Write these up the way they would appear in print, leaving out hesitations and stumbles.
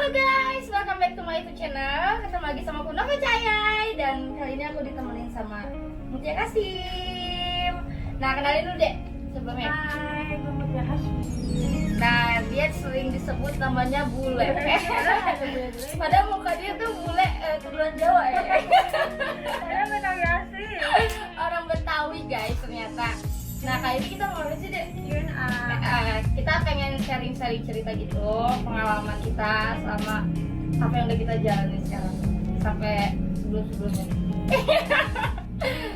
Halo guys, welcome back to my YouTube channel. Ketemu lagi sama aku Nova Cahayai. Dan kali ini aku ditemenin sama Mutia Kasim. Nah, kenalin dulu dek sebelumnya. Hai, gue Mutia Kasim. Nah, dia sering disebut namanya bule. Padahal muka dia tuh bule keturunan Jawa ya. Saya Betawi asli. Orang Betawi guys ternyata. Nah, kali ini kita mau sih dek. Q&A. Kita pengen sharing-sharing cerita gitu, pengalaman kita sama apa yang udah kita jalani sekarang sampai sebelum-sebelumnya.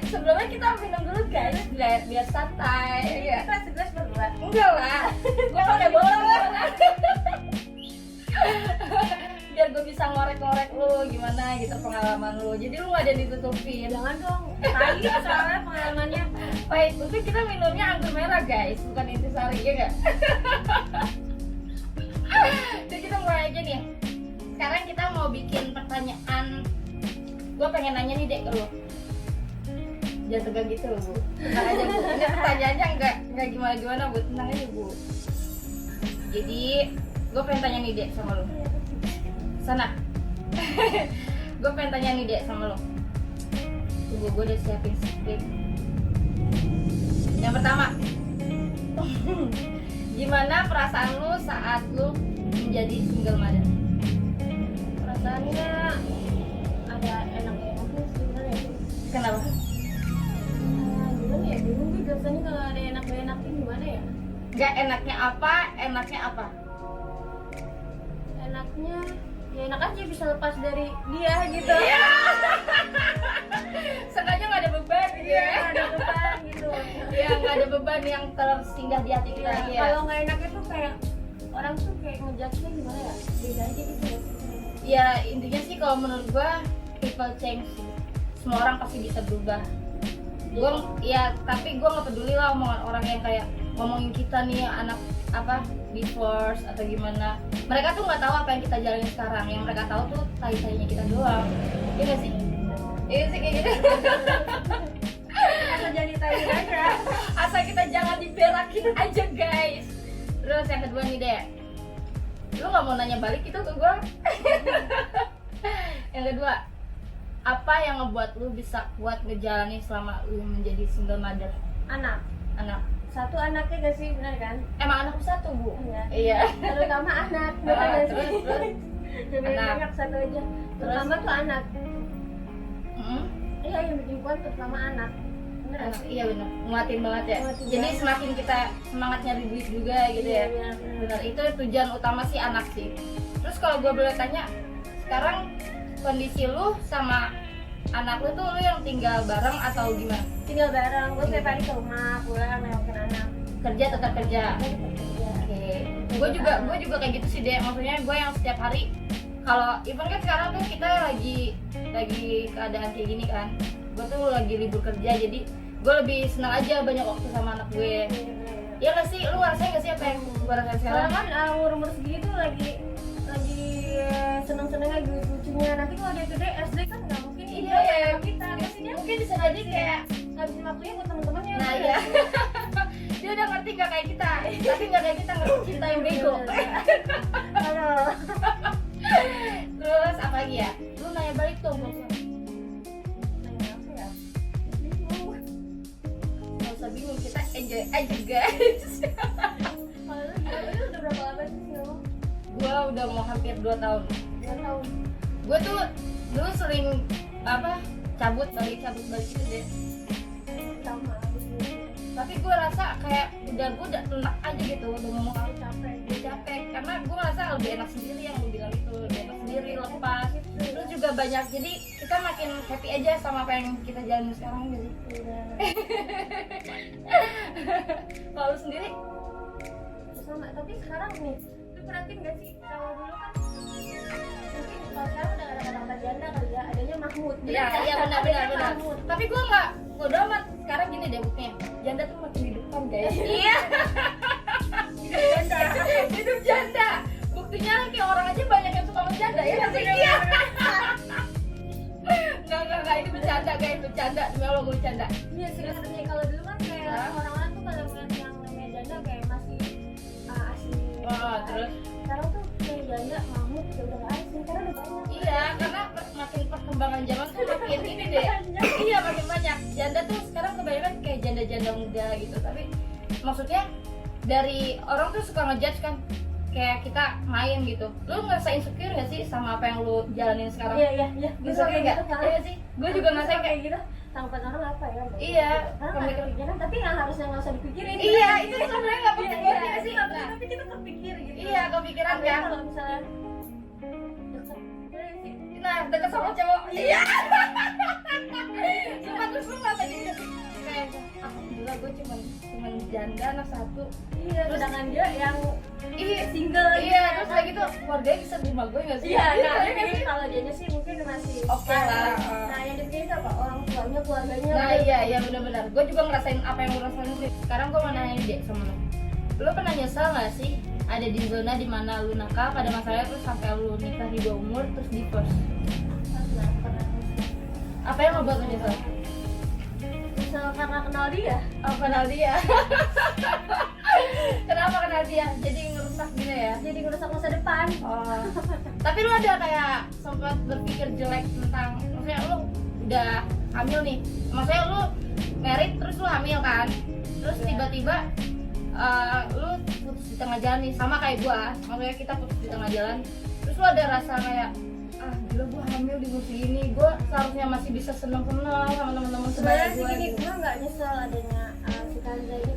Sebelumnya kita minum dulu guys, biar santai. Ya. Kita segelas berdua. Enggak lah, gue pakai bolong. Biar gue bisa ngorek-ngorek lu gimana gitu pengalaman lu. Jadi lu gak ada ditutupin. Jangan dong. Tadi soalnya pengalamannya. Baik, untuk kita minumnya anggur merah guys, bukan intisari ya gak? Jadi kita mulai aja nih. Sekarang kita mau bikin pertanyaan. Gue pengen nanya nih dek ke lu. Jangan tegang gitu loh bu. Tenang aja bu. Ini pertanyaannya nggak gimana bu. Tenang aja bu. Jadi gue pengen tanya nih dek sama lu. Sana. Gue pengen tanya nih dek sama lu. Tunggu, gue udah siapin skrip. Yang pertama, gimana perasaan lu saat lu menjadi single mother? Perasaannya ada enaknya sebenarnya. Kenapa? Gimana ya? Bingung gue biasanya kalau ada enak-enaknya gimana ya? Gak enaknya apa? Enaknya apa? Enaknya ya enak aja bisa lepas dari dia gitu. Iya. Sengaja nggak ada beban gitu ya. Nggak ada beban gitu. Iya, nggak ada beban yang tersinggah di hati kita. Iya. Kalau nggak enak itu kayak orang tuh kayak ngejudge-nya gimana ya? Beda aja gitu ya. Ya intinya sih kalau menurut gua people change. Semua orang pasti bisa berubah. Gua ya tapi gua nggak peduli lah omongan orang yang kayak ngomongin kita nih anak apa divorce atau gimana. Mereka tuh nggak tahu apa yang kita jalani sekarang. Yang mereka tahu tuh tai-tainya kita doang. Iya nggak sih? Iya sih kayak gitu. Asal jadi tahu aja. Asal kita jangan diberakin aja guys. Terus yang kedua nih deh, lu nggak mau nanya balik itu ke gue? Yang kedua, apa yang ngebuat lu bisa kuat ngejalani selama lu menjadi single mother? Anak. Satu anaknya gak sih, benar kan? Emang anakku satu bu? Iya. Terutama anak. Bukan gak sih? Terus Jangan Anak. banyak satu aja. Terutama tuh anak. Hmm? Iya yang bikin kuat terutama anak. Bener gak sih? Iya benar, nguatin banget ya. Nguatin Jadi banget. semakin kita semangat nyari duit juga gitu ya. Iya, Benar, itu tujuan utama sih anak sih. Terus kalau gue boleh tanya, sekarang kondisi lu sama anak lu tuh lu yang tinggal bareng atau gimana? Tinggal bareng. Gue setiap hari ke rumah, pulang, nengokin anak. Kerja tetap kerja. Kerja. Oke. Gue juga kayak gitu sih deh. Maksudnya gue yang setiap hari kalau even kan sekarang tuh kita lagi keadaan kayak gini kan. Gue tuh lagi libur kerja jadi gue lebih senang aja banyak waktu sama anak gue. Iya nggak sih? Lu ngerasain nggak sih apa yang gue rasain sekarang? Soalnya kan umur segini tuh lagi seneng-senengnya lucu-lucunya. Nanti kalau dia gede SD kan nggak mungkin Iya, kayak kita. Pasti dia mungkin bisa jadi kayak ngabisin waktunya buat temen-temennya. nah ya. Dia udah ngerti nggak kayak kita, tapi nggak kayak kita ngerti cinta yang bego. Halo. Terus apa lagi ya? Lu nanya balik dong bos. Nanya apa ya? Nggak usah bingung, kita enjoy aja guys. Kalau lu gimana? Lu udah berapa lama sih lo? Gua udah mau hampir 2 tahun. 2 tahun. Gue tuh dulu sering apa cabut balik gitu deh. Sama. Tapi gue rasa kayak gue udah enak aja gitu, udah ngomong Aku capek. karena gue ngerasa lebih enak sendiri yang lu bilang itu, lebih enak sendiri lepas. Terus juga banyak, jadi kita makin happy aja sama apa yang kita jalani sekarang jadi. Kalau lu sendiri? Sama. Tapi sekarang nih, lu perhatiin gak sih kalau dulu kan mungkin kalau sekarang udah ada kata-kata janda kali ya, adanya Mahmud. Iya benar. Mahmud. Tapi gue nggak bodo amat. Sekarang gini deh buktinya, janda tuh makin di depan guys. Iya. Hidup janda. Buktinya kayak orang aja banyak yang suka sama janda ya nggak sih? Iya. Nggak ini bercanda guys, bercanda. Demi Allah gue bercanda. Iya sebenarnya kalau dulu kan kayak orang-orang tuh kalau ngeliat yang namanya janda kayak masih asing. Terus sekarang tuh kayak janda mamut ya udah nggak asing karena udah banyak. Iya, karena makin perkembangan zaman tuh makin ini deh. Iya, makin banyak. Janda tuh sekarang kebanyakan kayak janda-janda muda gitu. Tapi maksudnya dari orang tuh suka ngejudge kan, kayak kita main gitu. Lu ngerasa insecure gak sih sama apa yang lu jalanin sekarang? Iya. Insecure gak? Iya sih. Gue juga ngerasain kayak gitu. Tanggapan orang apa ya? iya. Karena nggak ada kepikiran, tapi yang harusnya nggak usah dipikirin. Iya, itu sebenarnya nggak penting banget Iya, sih. nggak penting, tapi kita terpikir gitu. Iya, kepikiran Apalagi kan. kalau misalnya deket, ya sih. Nah, deket sama cowok. Iya. Cuma terus lu ngerasa gini gak sih? Kayak alhamdulillah gue cuman janda anak satu. Iya, sedangkan dia yang Iya, single. iya, terus kayak gitu keluarganya bisa terima gue gak sih? Iya, nah nggak ini sih? kalau dia sih mungkin masih Oke lah. Nah, yang dipikirin itu apa? Orang tuanya, keluarganya. Nah iya benar-benar. Gue juga ngerasain apa yang lu rasain sih. Sekarang gue mau nanya deh sama lu. Lu pernah nyesel gak sih ada di zona dimana lu nakal pada masanya terus sampai lu nikah di bawah umur terus divorce? Pernah. Apa yang ngebuat lu nyesel? Misal karena kenal dia. Oh, kenal dia. Kenapa kenal dia? Jadi ngerusak gitu ya? Jadi ngerusak masa depan. Oh. Tapi lu ada kayak sempat berpikir jelek tentang, maksudnya lu udah hamil nih, maksudnya lu married terus lu hamil kan, terus tiba-tiba lu putus di tengah jalan nih, sama kayak gua, maksudnya kita putus di tengah jalan, terus lu ada rasa kayak gila gua hamil di usia ini, gua seharusnya masih bisa seneng-seneng sama teman-teman Sebenarnya sebaya sih gua gini, gitu. gue nggak nyesel adanya si Kanza ini.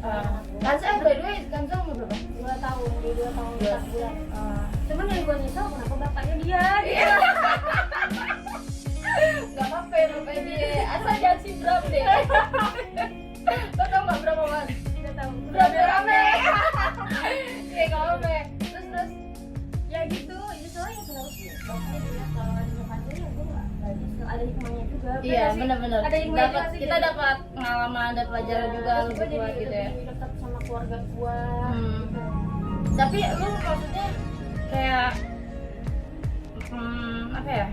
Kanza by the way, Kanza umur berapa? 2 tahun, di 2 tahun 4 bulan. Ah. Cuman yang gue nyesel kenapa bapaknya dia Iya. Gak apa-apa ya bapaknya dia, asal jangan sindrom deh. Lo tau gak berapa mas? Gak tahu. Berapa rame? Iya gak apa-apa. Terus Ya gitu, ya soalnya kenapa sih bapaknya dia kalau ada Kanza ya gue nggak nyesel. Ada hikmahnya juga. iya benar-benar. Ada hikmahnya juga sih, Kita jadi- dapat pengalaman dan pelajaran juga Terus lebih gue kuat jadi gitu ya. lebih dekat sama keluarga gue. Tapi lu maksudnya kayak apa ya?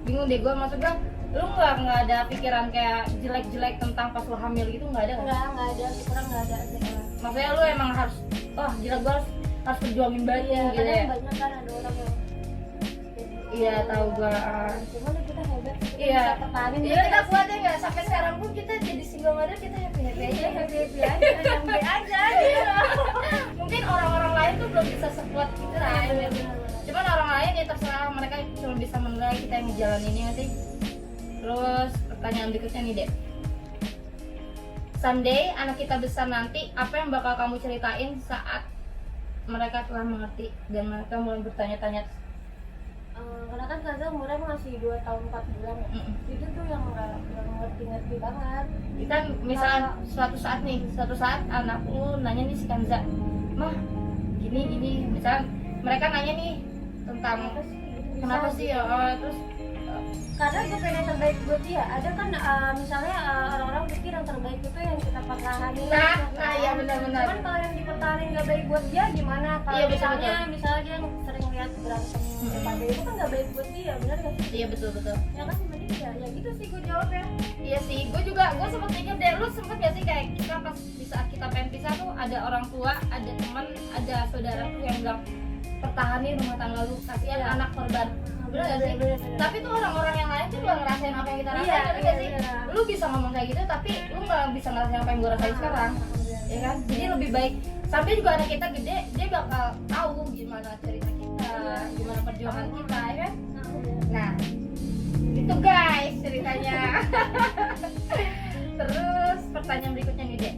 Bingung deh gue, maksud gue lu nggak ada pikiran kayak jelek-jelek tentang pas lu hamil gitu, nggak ada kan? Nggak ada, kurang nggak ada sih. Maksudnya lu emang harus, gila gue harus perjuangin banget Iya, gitu ya? kadang banyak kan ada orang yang Iya tahu gue. cuman kita hebat, kita Iya. bisa pertahanin. Iya kita kuat ya nggak, sampai sekarang pun kita jadi single mother kita happy Iya, aja. happy aja, yang B aja gitu. Mungkin orang-orang lain tuh belum bisa sekuat kita lah. Cuman orang lain ya terserah, mereka cuma bisa menilai kita yang ngejalanin ini sih. Terus pertanyaan berikutnya nih Dek, someday anak kita besar nanti, apa yang bakal kamu ceritain saat mereka telah mengerti dan mereka mulai bertanya-tanya? Karena kan Kanza umurnya masih 2 tahun 4 bulan ya. Itu tuh yang nggak ngerti-ngerti banget. Kita misalnya suatu saat anak lu nanya nih si Kanza, mah gini, misalnya mereka nanya nih tentang kenapa sih ya, terus karena gue pengen yang terbaik buat dia. Ada kan misalnya orang-orang pikir yang terbaik itu yang kita pertahanin. Nah, iya benar-benar. Cuman kalau yang dipertahanin nggak baik buat dia gimana? Kalau Iya, misalnya dia sering lihat berantem pada itu kan nggak baik buat dia, benar nggak sih? Iya betul. Ya kan sama dia, ya gitu sih gue jawabnya. Iya sih, gue sempet mikir deh, lu sempet gak sih kayak kita pas di saat kita pengen pisah tuh ada orang tua, ada teman, ada saudara tuh yang bilang pertahanin rumah tangga lu, kasihan Iya. anak korban. Bener gak sih? Bener. Tapi tuh orang-orang yang lain tuh gak ngerasain apa yang kita rasain, Iya, ngerti gak sih? iya. Lu bisa ngomong kayak gitu, tapi lu gak bisa ngerasain apa yang gue rasain sekarang, ya kan? Jadi lebih baik, sampai juga anak kita gede, dia bakal tahu gimana cerita kita, gimana perjuangan kita, ya kan? Nah, itu guys ceritanya. Terus pertanyaan berikutnya nih Dek,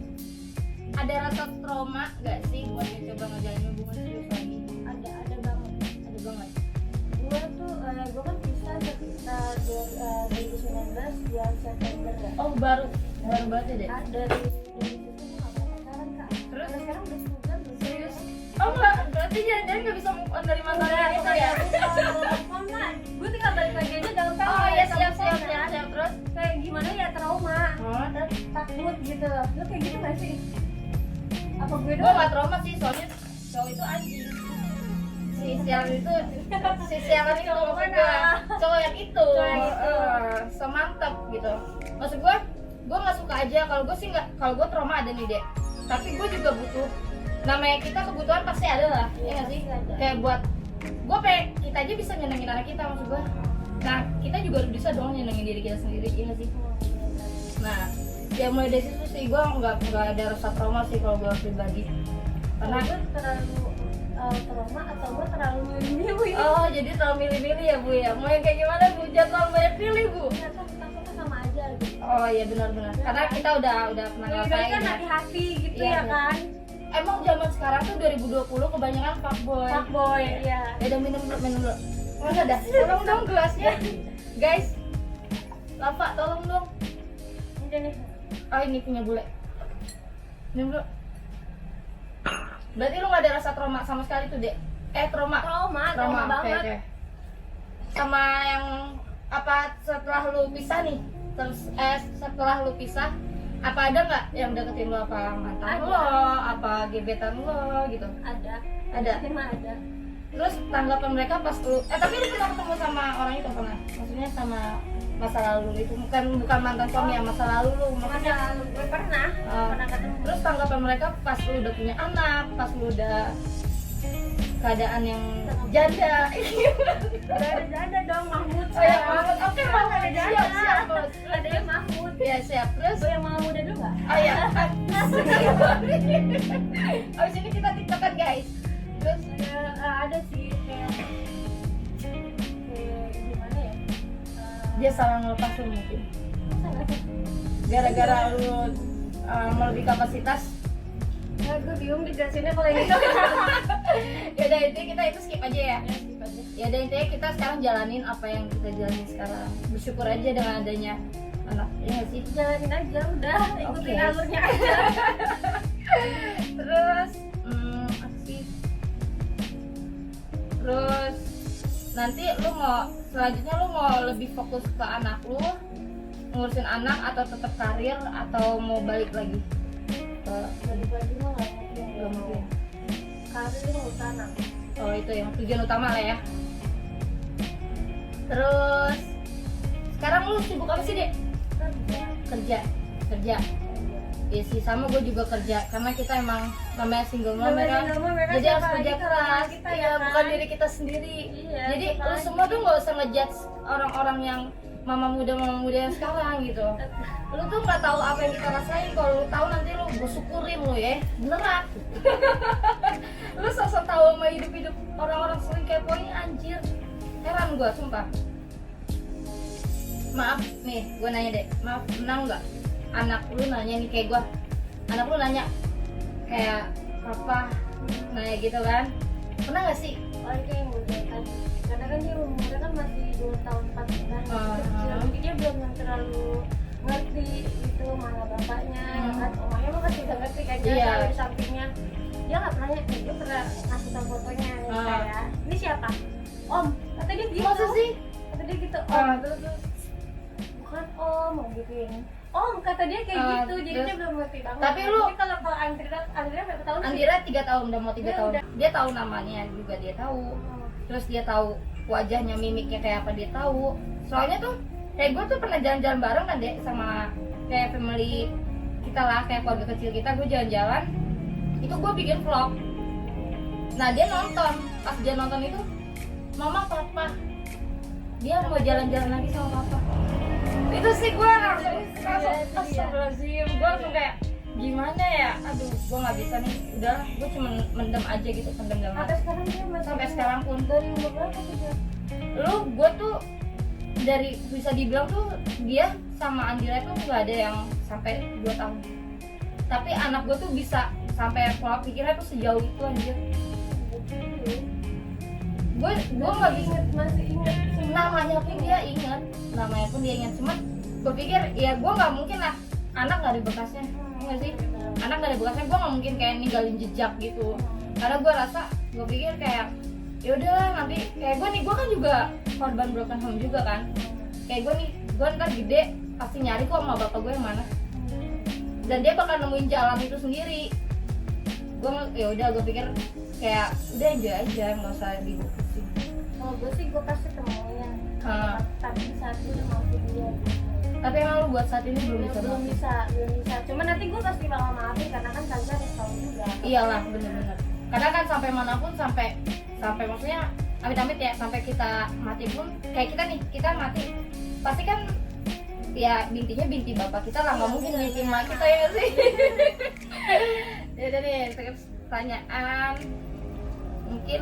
ada rasa trauma gak sih buat yang coba ngejalanin hubungan serius lagi? Ada banget. Ada banget. Gue kan pisah sekitar 2019 bulan September ya. Oh baru banget ya Dek? Dari itu gue nggak pernah pacaran kak. Terus? Sampai sekarang udah sebulan belum. Serius? Oh enggak, berarti jangan gak bisa move on dari mantannya itu ya? Gue tinggal balik lagi aja gampang. Oh iya siap. Terus? Kayak gimana ya, trauma, Oh terus? takut gitu. Lo kayak gitu gak sih? Apa gue Gue doang? gak trauma sih, soalnya cowok itu anjing. Si sialan itu maksud gue, cowok yang itu, semantep gitu. Maksud gue gak suka aja, kalau gue sih nggak, kalau gue trauma ada nih Dek, tapi gue juga butuh namanya kita kebutuhan pasti ada lah, ya nggak sih? Ada. Kayak buat gue pengen kita aja bisa nyenengin anak kita, maksud gue. Nah kita juga bisa dong nyenengin diri kita sendiri, ya nggak sih? Nah ya mulai dari situ sih gue nggak ada rasa trauma sih kalau gue pribadi. Karena Karena gue terlalu trauma atau gue terlalu milih-milih. oh jadi terlalu milih-milih ya bu ya. Mau yang kayak gimana bu? Jangan terlalu banyak pilih bu. Ya kan kita sama aja gitu. Oh iya benar-benar. Karena kita udah pernah Lebih baik ngerasain kan ya. hati-hati gitu Iya, ya iya. kan. Emang zaman sekarang tuh 2020 kebanyakan fuckboy. Fuckboy, ya. Ya udah minum dulu. Mana dah? Tolong dong gelasnya. Guys. Lapa tolong dong. Udah nih. Oh ini punya bule. Minum dulu. Berarti lu gak ada rasa trauma sama sekali tuh, Dek? Trauma Trauma oke, banget. oke. Sama yang apa setelah lu pisah nih? Terus setelah lu pisah apa ada nggak yang deketin lu, apa mantan Ada. lo, apa gebetan lo gitu? Ada. Emang ada. Terus tanggapan mereka pas lu tapi lu pernah ketemu sama orang itu pernah? Maksudnya sama masa lalu itu bukan mantan suami ya, masa lalu lu maksudnya. Gue pernah ketemu. Terus tanggapan mereka pas lu udah punya anak, pas lu udah keadaan yang janda. Udah ada janda dong, Mahmud. Oh ya Mahmud, oke Mahmud ada siap janda. siap Bos. Ada yang Mahmud. Ya siap. Terus Gue yang mau muda dulu nggak? oh ya. Abis ini kita tiktokan guys. Terus Ada sih kayak gimana ya? dia salah ngelepas lu mungkin. Gara-gara lu melebihi kapasitas. Nah, gue bingung dijelasinnya kalau yang itu. Ya udah intinya kita itu skip aja ya. Ya udah intinya kita sekarang jalanin apa yang kita jalanin sekarang. Bersyukur aja dengan adanya anak. Ya nggak sih? Jalanin aja udah, ikutin Oke. alurnya aja. Terus apa sih? Terus nanti lu selanjutnya lu mau lebih fokus ke anak lu, ngurusin anak, atau tetap karir, atau mau balik lagi ke Bagi-bagi mah nggak nggak mungkin. Karir utama. Oh itu yang tujuan utama lah ya. Terus sekarang lu sibuk apa sih, Dek? Kerja. Ya sih sama gue juga kerja karena kita emang namanya single mom ya kan. Jadi harus kerja keras. Ya bukan diri kita sendiri. Iya, Jadi siapa lu lagi? semua tuh nggak usah ngejudge orang-orang yang mama muda yang sekarang gitu. Lu tuh nggak tahu apa yang kita rasain. Kalau lu tahu nanti lu gue syukurin lu ya. Beneran. Lu sosok tahu sama hidup orang-orang sering kepoin anjir. Heran gue sumpah. Maaf nih, gue nanya deh. Maaf, menang nggak? Anak lu nanya nih kayak gue. Anak lu nanya kayak apa? Nanya gitu kan? Pernah nggak sih? Kayak yang muda kan. Karena kan dia umurnya kan masih 2 tahun 4 bulan. Ah. Kecil, mungkin dia belum yang terlalu ngerti itu mana bapaknya, ya kan. Omanya mah pasti udah ngerti kan, dia Iya. selalu di sampingnya. Dia nggak pernah nanya, dia pernah ngasih tau fotonya nih saya. Ini siapa? Om. Kata dia gitu. Masa sih? Kata dia gitu. Om. Terus Bukan om, mau gituin. Om, kata dia kayak gitu, jadi terus? dia belum ngerti banget. Tapi lu- Tapi kalau Andrea berapa tahun sih? Andira 3 tahun, udah mau 3 Dia tahun. udah. Dia tahu namanya juga, dia tahu. Terus dia tahu wajahnya, mimiknya kayak apa, dia tahu. Soalnya tuh kayak gue tuh pernah jalan-jalan bareng kan, Dek, sama kayak family kita lah, kayak keluarga kecil kita. Gue jalan-jalan, itu gue bikin vlog. Nah dia nonton, pas dia nonton itu, mama papa, dia mau jalan-jalan lagi sama papa. Itu sih gue langsung astagfirullahaladzim, gue langsung kayak gimana ya, aduh gue nggak bisa nih, udah gue cuma mendem aja gitu, pendem dalam hati. Sampai sekarang dia masih Sampai sekarang pun dari umur berapa sih dia? gue tuh dari bisa dibilang tuh dia sama Andira tuh nggak ada yang sampai 2 tahun, tapi anak gue tuh bisa sampai pola pikirnya tuh sejauh itu anjir. Gue nggak bisa, Masih ingat semua. namanya pun dia ingat, cuman gue pikir ya gue nggak mungkin lah, anak nggak ada bekasnya, nggak sih, anak nggak ada bekasnya, gue nggak mungkin kayak ninggalin jejak gitu, karena gue rasa, gue pikir kayak ya udahlah nanti kayak gue kan juga korban broken home juga kan, kayak gue ntar gede pasti nyari kok sama bapak gue yang mana, dan dia bakal nemuin jalan itu sendiri. Gue ya udah, gue pikir kayak udah enjoy aja, nggak usah dibukusin. Kalau gue sih gue pasti temuin. Ah. Tapi saat itu udah mau dia. Tapi emang lu buat saat ini belum bisa belum maafin? bisa. Cuman nanti gue pasti bakal maafin karena kan Kanza udah tahu juga. Iyalah, bener-bener. Karena kan sampai manapun, sampai maksudnya amit-amit ya, sampai kita mati pun, kayak kita nih, kita mati pasti kan ya bintinya binti bapak kita lah, nggak mungkin binti emak kita, ya nggak sih? Ya udah deh, terus pertanyaan mungkin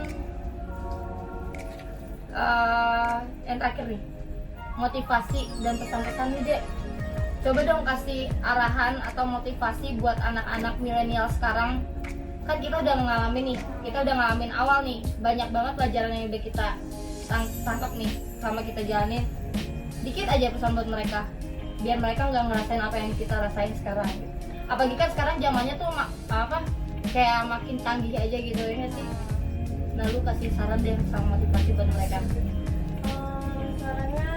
yang terakhir nih, motivasi dan pesan-pesan nih Dek. Coba dong kasih arahan atau motivasi buat anak-anak milenial sekarang. Kan kita udah ngalamin nih, kita udah ngalamin awal nih, banyak banget pelajaran yang udah kita tangkap nih selama kita jalanin. Dikit aja pesan buat mereka, biar mereka nggak ngerasain apa yang kita rasain sekarang. Apalagi kan sekarang zamannya tuh kayak makin canggih aja gitu ya sih. Nah lu kasih saran deh sama motivasi buat mereka. Sarannya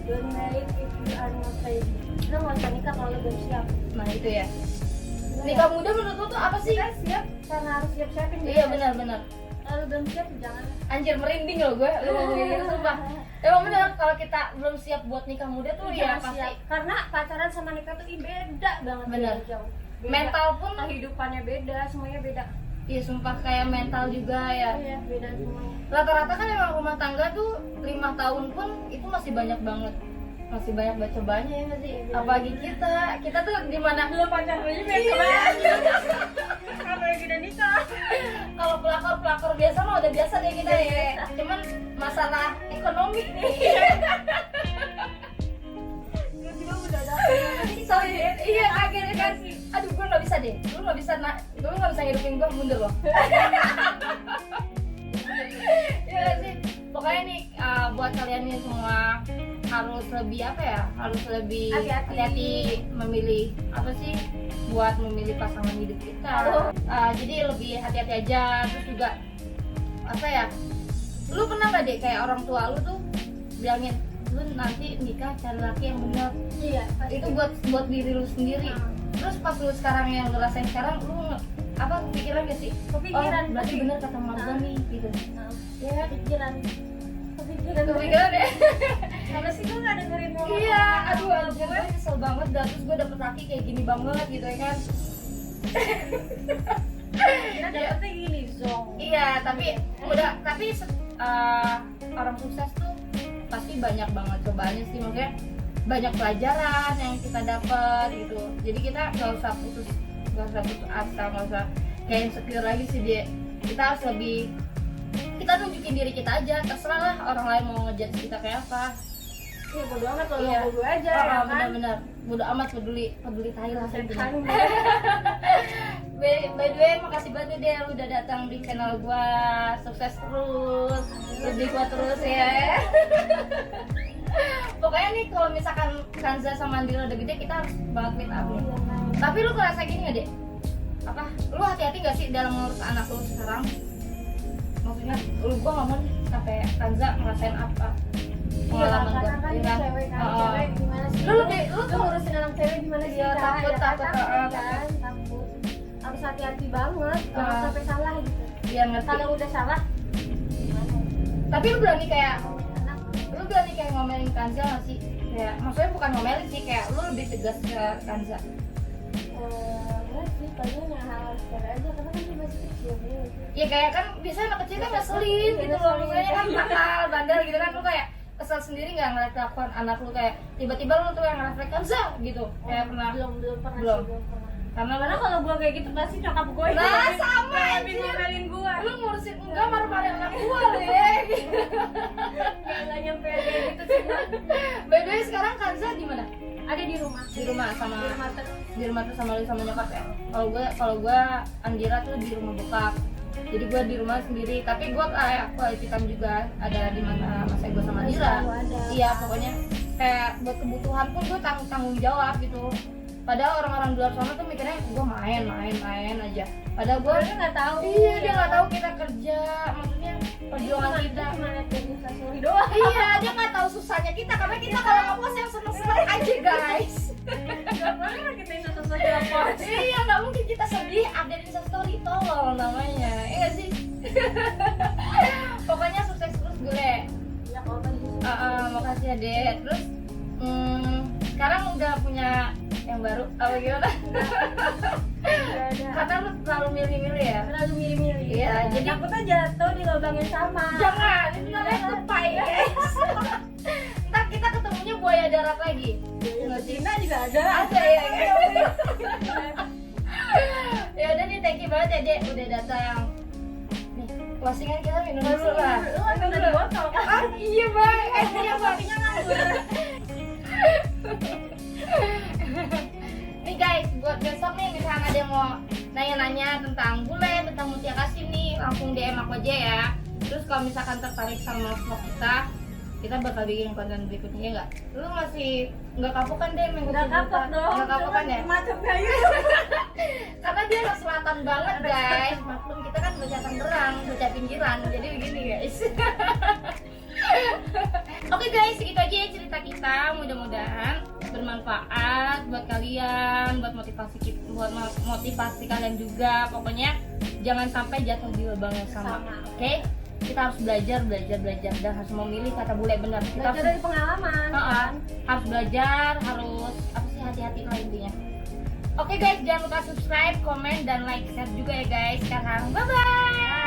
don't marry if you are not ready. Lo nggak usah nikah kalau lo belum siap. Nah itu ya. Nikah muda menurut lu tuh apa sih? Kita siap karena harus siap-siapin. Iya benar-benar. Kalau lo belum siap jangan. Anjir merinding loh gue, lu ngomongin gitu sumpah. Emang bener kalau kita belum siap buat nikah muda tuh ya Jangan pasti siap. Karena pacaran sama nikah tuh beda banget. Bener. Beda jauh. Beda. mental pun Kehidupannya beda, semuanya beda. iya sumpah kayak mental juga ya. Iya, beda semuanya. Rata-rata kan emang rumah tangga tuh 5 tahun pun itu masih banyak banget, masih banyak baca cobanya ya nggak sih? Apalagi kita tuh di mana Belum pacaran aja biasa Iya. banget. Apalagi udah nikah. kalau pelakor biasa mah udah biasa deh kita ya. Cuman masalah ekonomi nih. Tiba-tiba udah ada. Sorry, iya akhirnya kan, aduh gue nggak bisa deh, lu nggak bisa ngidupin gue, mundur loh. Ya nggak sih, pokoknya nih buat kalian nih semua harus lebih harus lebih hati-hati memilih buat memilih pasangan hidup kita. Jadi lebih hati-hati aja, terus juga lu pernah nggak deh kayak orang tua lu tuh bilangin lu nanti nikah cari laki yang benar. Iya, pasti. Itu buat diri lu sendiri. Terus pas lu sekarang yang ngerasain sekarang, lu kepikiran gak sih? Kepikiran, Oh, berarti pasti. bener kata mama gue nih gitu. Ya, kepikiran Kepikiran ya? Sama sih gue gak dengerin mama. Iya, aduh anjir gue kesel banget dah. Terus gue dapet laki kayak gini banget gitu ya kan. Kira dapetnya gini, zong. Iya, tapi orang sukses tuh pasti banyak banget cobaannya sih, maksudnya banyak pelajaran yang kita dapat gitu. Jadi kita nggak usah putus asa, nggak usah kayak insecure lagi sih dia. Kita harus lebih, kita nunjukin diri kita aja, terserah lah orang lain mau ngejudge kita kayak apa. Iya, bodo amat kalau Iya. bodo aja ya kan. Bener-bener bodo amat, peduli tai lah saya Setan. By the way, makasih banget deh lu udah datang di channel gua. Sukses terus, lebih kuat terus ya. Pokoknya nih kalau misalkan Kanza sama Andila udah gede, kita harus banget meet up nih. Tapi lu ngerasa gini gak deh? Lu hati-hati gak sih dalam ngurus anak lu sekarang? Maksudnya gua nggak mau nih sampai Kanza ngerasain apa pengalaman gua. Karena kan Iya dia kan? cewek kan, Oh. cewek gimana sih? Lu tuh ngurusin anak cewek gimana sih? Iya, Kak? takut, Ya kan? takut, kan, takut. Harus hati-hati banget, jangan sampai salah gitu. Iya ngerti. Kalau udah salah, gimana? Tapi lu berani kayak Anak ngomelin Kanza nggak sih? Kayak maksudnya bukan ngomelin sih, kayak lu lebih tegas ke Kanza. enggak sih, paling yang hal sepele aja karena kan dia masih kecil ya. Ya kayak kan biasanya anak kecil kan ngeselin gitu loh, misalnya kan nakal, bandel gitu kan, lu kayak kesel sendiri nggak ngeliat kelakuan anak lu, kayak tiba-tiba lu tuh yang ngerefleks Kanza gitu, kayak pernah. Belum pernah Belum. sih, belum pernah. Karena Kalau gua kayak gitu pasti nyokap gue. Nah, sama anjir. Ngomelin gua. lu ngurusin enggak marah-marah anak gua lu ya. Enggak nyampe kayak gitu sih. By the way sekarang Kanza di mana? Ada di rumah. Di rumah sama Di rumah terus. di rumah tuh sama lu sama nyokap ya. Kalau gua Andira tuh di rumah bokap. Jadi gua di rumah sendiri, tapi gua kayak quality time juga ada di mana masa gua sama Andira. Selalu ada. Iya, pokoknya kayak buat kebutuhan pun gua tanggung jawab gitu. Padahal orang-orang di luar sana tuh mikirnya gua main aja. Padahal gua Dia nggak tahu. iya, dia nggak tahu kita kerja, maksudnya perjuangan kita. Cuma lihat dari instastory doang. Iya, dia nggak tahu susahnya kita, karena kita kalau ngepost yang seneng-seneng aja guys. Gak pernah kita instastory post. Iya, nggak mungkin kita sedih update instastory, tolol namanya, iya nggak sih? Pokoknya sukses terus gue. Ya kalau kan gitu. Makasih ya Dek. Terus baru apa gimana? Nggak ada. Karena lu terlalu milih-milih ya. Terlalu milih-milih. Iya, jadi takutnya jatuh di lubang yang sama. jangan, itu namanya tupai guys. Ntar kita ketemunya buaya darat lagi. Nggak, Cina juga ada. Ada ya guys. Ya udah nih, thank you banget ya Dek udah datang. Nih, closingan kita minum dulu lah. Lu kan udah di botol kan? Ah iya bang, esnya bang. Kopinya nganggur. Nih guys, buat besok nih misalnya ada yang mau nanya-nanya tentang bule, tentang Mutia Kasim nih, langsung DM aku aja ya. Terus kalau misalkan tertarik sama vlog kita bakal bikin konten berikutnya ya nggak? Lu masih nggak kapok kan deh minggu Nggak kapok dong. Nggak kapok kan ya? Macam kayu. Karena dia anak selatan banget guys. Maklum kita kan baca Tangerang, baca pinggiran, jadi begini guys. Oke guys, segitu aja ya cerita kita. Mudah-mudahan bermanfaat buat kalian, buat motivasi kalian juga. Pokoknya jangan sampai jatuh di lubang yang sama. Oke? Kita harus belajar dan harus memilih kata bule benar. Kita Belajar dari pengalaman. harus belajar, harus apa sih, hati-hati lah intinya. Oke guys, jangan lupa subscribe, komen, dan like, share juga ya guys. Sekarang bye bye.